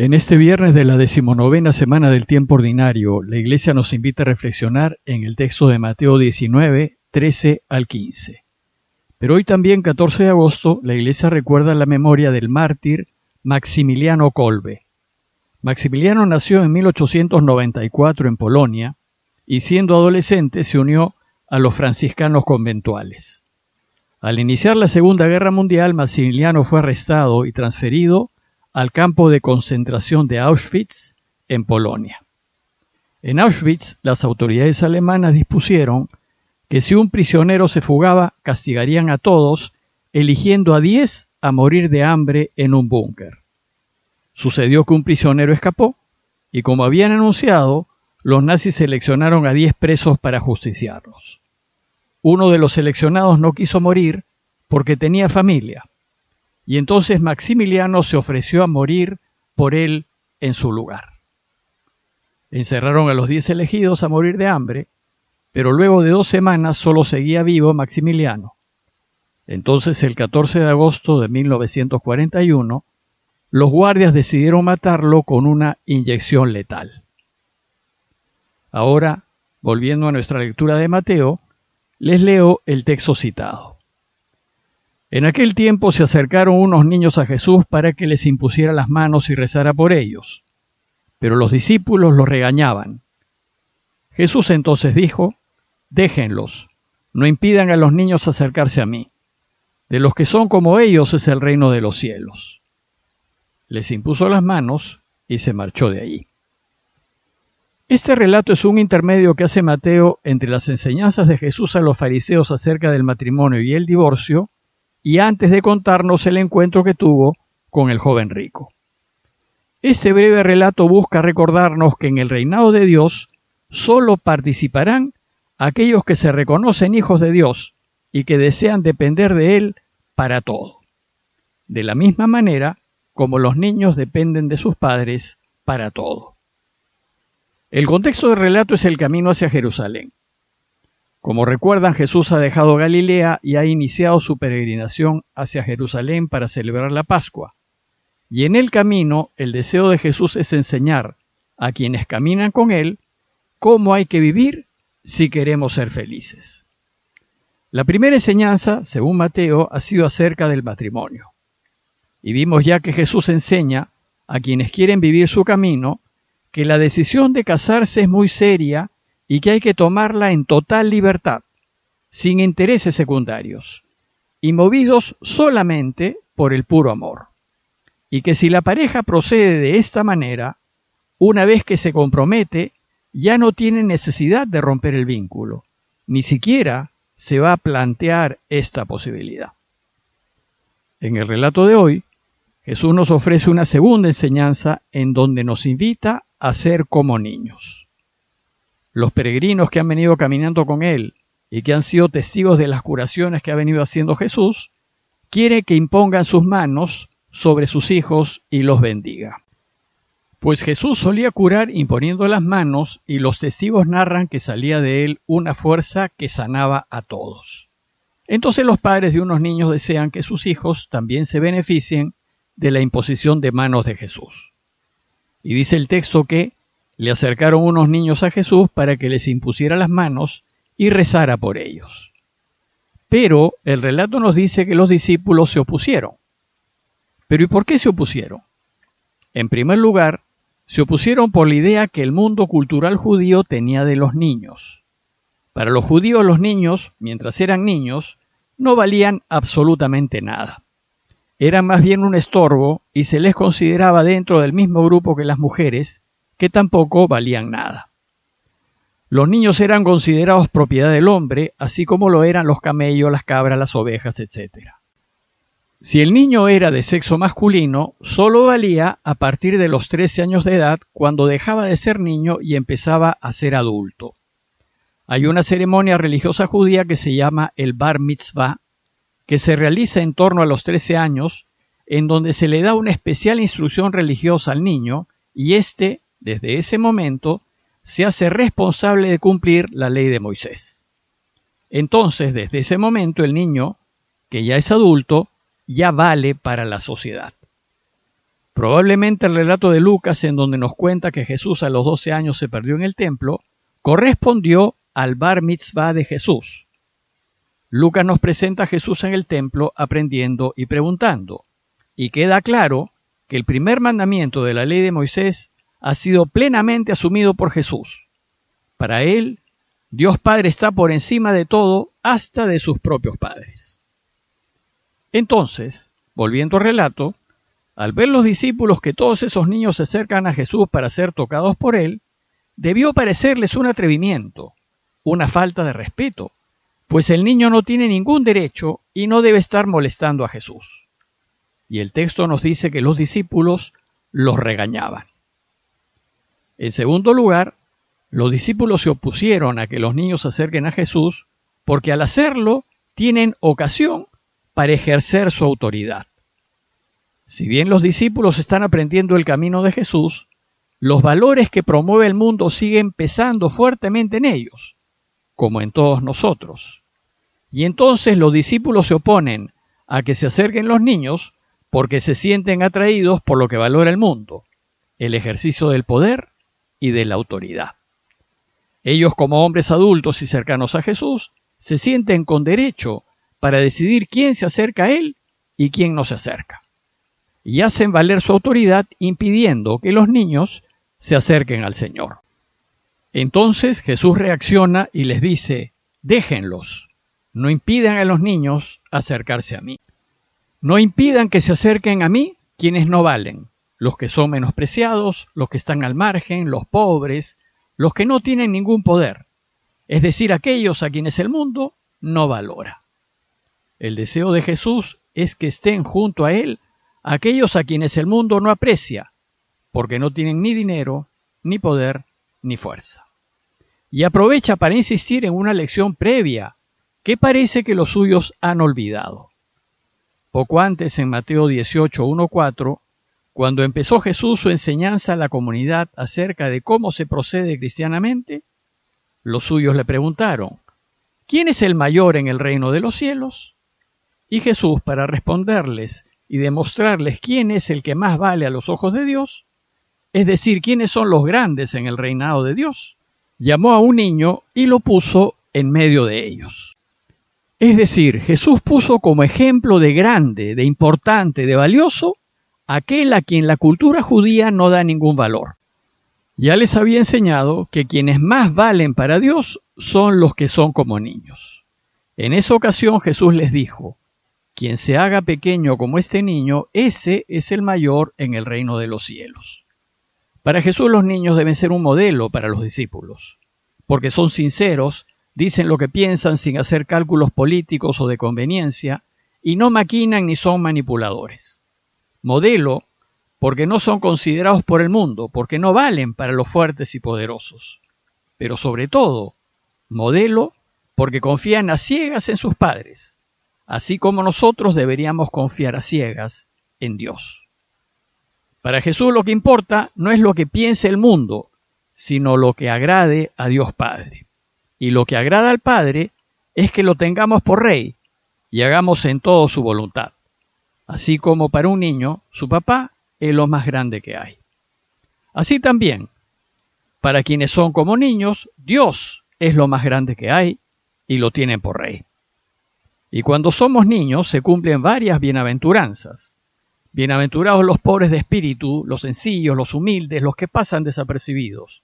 En este viernes de la 19ª semana del tiempo ordinario, la Iglesia nos invita a reflexionar en el texto de Mateo 19, 13 al 15. Pero hoy también, 14 de agosto, la Iglesia recuerda la memoria del mártir Maximiliano Kolbe. Maximiliano nació en 1894 en Polonia y siendo adolescente se unió a los franciscanos conventuales. Al iniciar la Segunda Guerra Mundial, Maximiliano fue arrestado y transferido al campo de concentración de Auschwitz, en Polonia. En Auschwitz, las autoridades alemanas dispusieron que si un prisionero se fugaba, castigarían a todos, eligiendo a 10 a morir de hambre en un búnker. Sucedió que un prisionero escapó, y como habían anunciado, los nazis seleccionaron a 10 presos para justiciarlos. Uno de los seleccionados no quiso morir porque tenía familia. Y entonces Maximiliano se ofreció a morir por él en su lugar. Encerraron a los 10 elegidos a morir de hambre, pero luego de 2 semanas solo seguía vivo Maximiliano. Entonces, el 14 de agosto de 1941, los guardias decidieron matarlo con una inyección letal. Ahora, volviendo a nuestra lectura de Mateo, les leo el texto citado. En aquel tiempo se acercaron unos niños a Jesús para que les impusiera las manos y rezara por ellos. Pero los discípulos los regañaban. Jesús entonces dijo: déjenlos, no impidan a los niños acercarse a mí. De los que son como ellos es el reino de los cielos. Les impuso las manos y se marchó de allí. Este relato es un intermedio que hace Mateo entre las enseñanzas de Jesús a los fariseos acerca del matrimonio y el divorcio, y antes de contarnos el encuentro que tuvo con el joven rico. Este breve relato busca recordarnos que en el reinado de Dios solo participarán aquellos que se reconocen hijos de Dios y que desean depender de Él para todo. De la misma manera como los niños dependen de sus padres para todo. El contexto del relato es el camino hacia Jerusalén. Como recuerdan, Jesús ha dejado Galilea y ha iniciado su peregrinación hacia Jerusalén para celebrar la Pascua. Y en el camino, el deseo de Jesús es enseñar a quienes caminan con Él cómo hay que vivir si queremos ser felices. La primera enseñanza, según Mateo, ha sido acerca del matrimonio. Y vimos ya que Jesús enseña a quienes quieren vivir su camino que la decisión de casarse es muy seria y que hay que tomarla en total libertad, sin intereses secundarios, y movidos solamente por el puro amor. Y que si la pareja procede de esta manera, una vez que se compromete, ya no tiene necesidad de romper el vínculo, ni siquiera se va a plantear esta posibilidad. En el relato de hoy, Jesús nos ofrece una segunda enseñanza en donde nos invita a ser como niños. Los peregrinos que han venido caminando con Él y que han sido testigos de las curaciones que ha venido haciendo Jesús, quiere que impongan sus manos sobre sus hijos y los bendiga. Pues Jesús solía curar imponiendo las manos y los testigos narran que salía de Él una fuerza que sanaba a todos. Entonces los padres de unos niños desean que sus hijos también se beneficien de la imposición de manos de Jesús. Y dice el texto que le acercaron unos niños a Jesús para que les impusiera las manos y rezara por ellos. Pero el relato nos dice que los discípulos se opusieron. ¿Pero y por qué se opusieron? En primer lugar, se opusieron por la idea que el mundo cultural judío tenía de los niños. Para los judíos, los niños, mientras eran niños, no valían absolutamente nada. Eran más bien un estorbo y se les consideraba dentro del mismo grupo que las mujeres, que tampoco valían nada. Los niños eran considerados propiedad del hombre, así como lo eran los camellos, las cabras, las ovejas, etc. Si el niño era de sexo masculino, solo valía a partir de los 13 años de edad, cuando dejaba de ser niño y empezaba a ser adulto. Hay una ceremonia religiosa judía que se llama el Bar Mitzvah, que se realiza en torno a los 13 años, en donde se le da una especial instrucción religiosa al niño, y éste, desde ese momento, se hace responsable de cumplir la ley de Moisés. Entonces, desde ese momento, el niño, que ya es adulto, ya vale para la sociedad. Probablemente el relato de Lucas, en donde nos cuenta que Jesús a los 12 años se perdió en el templo, correspondió al bar mitzvah de Jesús. Lucas nos presenta a Jesús en el templo aprendiendo y preguntando, y queda claro que el primer mandamiento de la ley de Moisés ha sido plenamente asumido por Jesús. Para él, Dios Padre está por encima de todo, hasta de sus propios padres. Entonces, volviendo al relato, al ver los discípulos que todos esos niños se acercan a Jesús para ser tocados por él, debió parecerles un atrevimiento, una falta de respeto, pues el niño no tiene ningún derecho y no debe estar molestando a Jesús. Y el texto nos dice que los discípulos los regañaban. En segundo lugar, los discípulos se opusieron a que los niños se acerquen a Jesús porque al hacerlo tienen ocasión para ejercer su autoridad. Si bien los discípulos están aprendiendo el camino de Jesús, los valores que promueve el mundo siguen pesando fuertemente en ellos, como en todos nosotros. Y entonces los discípulos se oponen a que se acerquen los niños porque se sienten atraídos por lo que valora el mundo, el ejercicio del poder y de la autoridad. Ellos, como hombres adultos y cercanos a Jesús, se sienten con derecho para decidir quién se acerca a Él y quién no se acerca. Y hacen valer su autoridad impidiendo que los niños se acerquen al Señor. Entonces Jesús reacciona y les dice, déjenlos, no impidan a los niños acercarse a mí. No impidan que se acerquen a mí quienes no valen, los que son menospreciados, los que están al margen, los pobres, los que no tienen ningún poder, es decir, aquellos a quienes el mundo no valora. El deseo de Jesús es que estén junto a Él aquellos a quienes el mundo no aprecia, porque no tienen ni dinero, ni poder, ni fuerza. Y aprovecha para insistir en una lección previa que parece que los suyos han olvidado. Poco antes, en Mateo 18:1-4, cuando empezó Jesús su enseñanza a la comunidad acerca de cómo se procede cristianamente, los suyos le preguntaron, ¿quién es el mayor en el reino de los cielos? Y Jesús, para responderles y demostrarles quién es el que más vale a los ojos de Dios, es decir, quiénes son los grandes en el reinado de Dios, llamó a un niño y lo puso en medio de ellos. Es decir, Jesús puso como ejemplo de grande, de importante, de valioso, aquel a quien la cultura judía no da ningún valor. Ya les había enseñado que quienes más valen para Dios son los que son como niños. En esa ocasión Jesús les dijo, quien se haga pequeño como este niño, ese es el mayor en el reino de los cielos. Para Jesús los niños deben ser un modelo para los discípulos, porque son sinceros, dicen lo que piensan sin hacer cálculos políticos o de conveniencia, y no maquinan ni son manipuladores. Modelo, porque no son considerados por el mundo, porque no valen para los fuertes y poderosos. Pero sobre todo, modelo, porque confían a ciegas en sus padres, así como nosotros deberíamos confiar a ciegas en Dios. Para Jesús lo que importa no es lo que piense el mundo, sino lo que agrade a Dios Padre. Y lo que agrada al Padre es que lo tengamos por Rey y hagamos en todo su voluntad. Así como para un niño, su papá es lo más grande que hay. Así también, para quienes son como niños, Dios es lo más grande que hay y lo tienen por Rey. Y cuando somos niños se cumplen varias bienaventuranzas. Bienaventurados los pobres de espíritu, los sencillos, los humildes, los que pasan desapercibidos.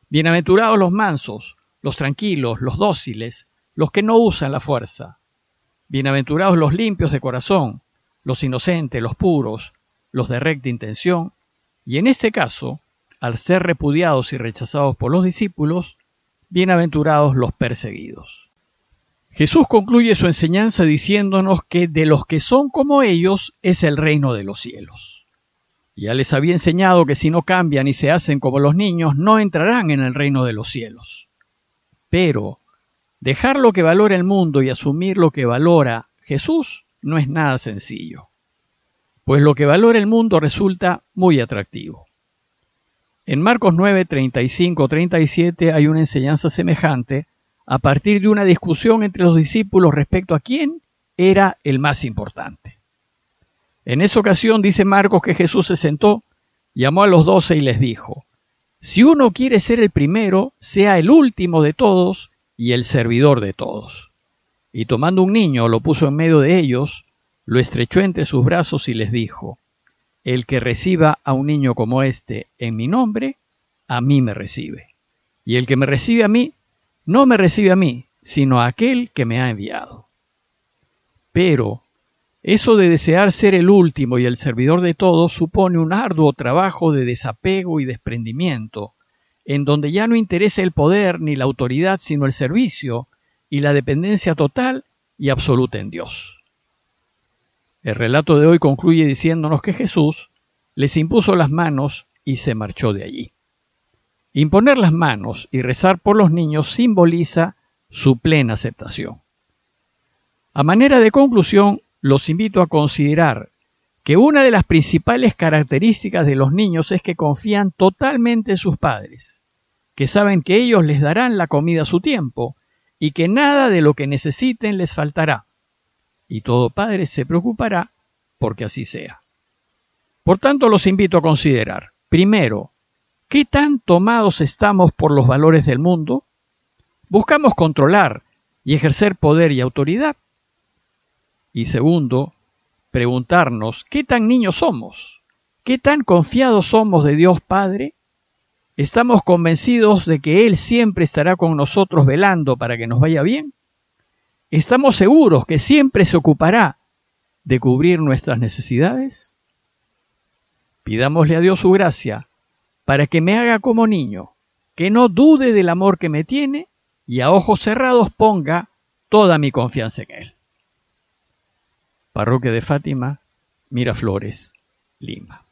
Bienaventurados los mansos, los tranquilos, los dóciles, los que no usan la fuerza. Bienaventurados los limpios de corazón, los inocentes, los puros, los de recta intención. Y en este caso, al ser repudiados y rechazados por los discípulos, bienaventurados los perseguidos. Jesús concluye su enseñanza diciéndonos que de los que son como ellos es el reino de los cielos. Ya les había enseñado que si no cambian y se hacen como los niños, no entrarán en el reino de los cielos. Pero dejar lo que valora el mundo y asumir lo que valora Jesús no es nada sencillo, pues lo que valora el mundo resulta muy atractivo. En Marcos 9, 35-37 hay una enseñanza semejante a partir de una discusión entre los discípulos respecto a quién era el más importante. En esa ocasión dice Marcos que Jesús se sentó, llamó a los 12 y les dijo: si uno quiere ser el primero, sea el último de todos y el servidor de todos. Y tomando un niño, lo puso en medio de ellos, lo estrechó entre sus brazos y les dijo: el que reciba a un niño como este en mi nombre, a mí me recibe. Y el que me recibe a mí, no me recibe a mí, sino a aquel que me ha enviado. Pero eso de desear ser el último y el servidor de todos supone un arduo trabajo de desapego y desprendimiento, en donde ya no interesa el poder ni la autoridad, sino el servicio y la dependencia total y absoluta en Dios. El relato de hoy concluye diciéndonos que Jesús les impuso las manos y se marchó de allí. Imponer las manos y rezar por los niños simboliza su plena aceptación. A manera de conclusión, los invito a considerar que una de las principales características de los niños es que confían totalmente en sus padres, que saben que ellos les darán la comida a su tiempo y que nada de lo que necesiten les faltará. Y todo padre se preocupará porque así sea. Por tanto, los invito a considerar, primero, ¿qué tan tomados estamos por los valores del mundo? ¿Buscamos controlar y ejercer poder y autoridad? Y segundo, preguntarnos, ¿qué tan niños somos? ¿Qué tan confiados somos de Dios Padre? ¿Estamos convencidos de que Él siempre estará con nosotros velando para que nos vaya bien? ¿Estamos seguros que siempre se ocupará de cubrir nuestras necesidades? Pidámosle a Dios su gracia para que me haga como niño, que no dude del amor que me tiene y a ojos cerrados ponga toda mi confianza en Él. Parroquia de Fátima, Miraflores, Lima.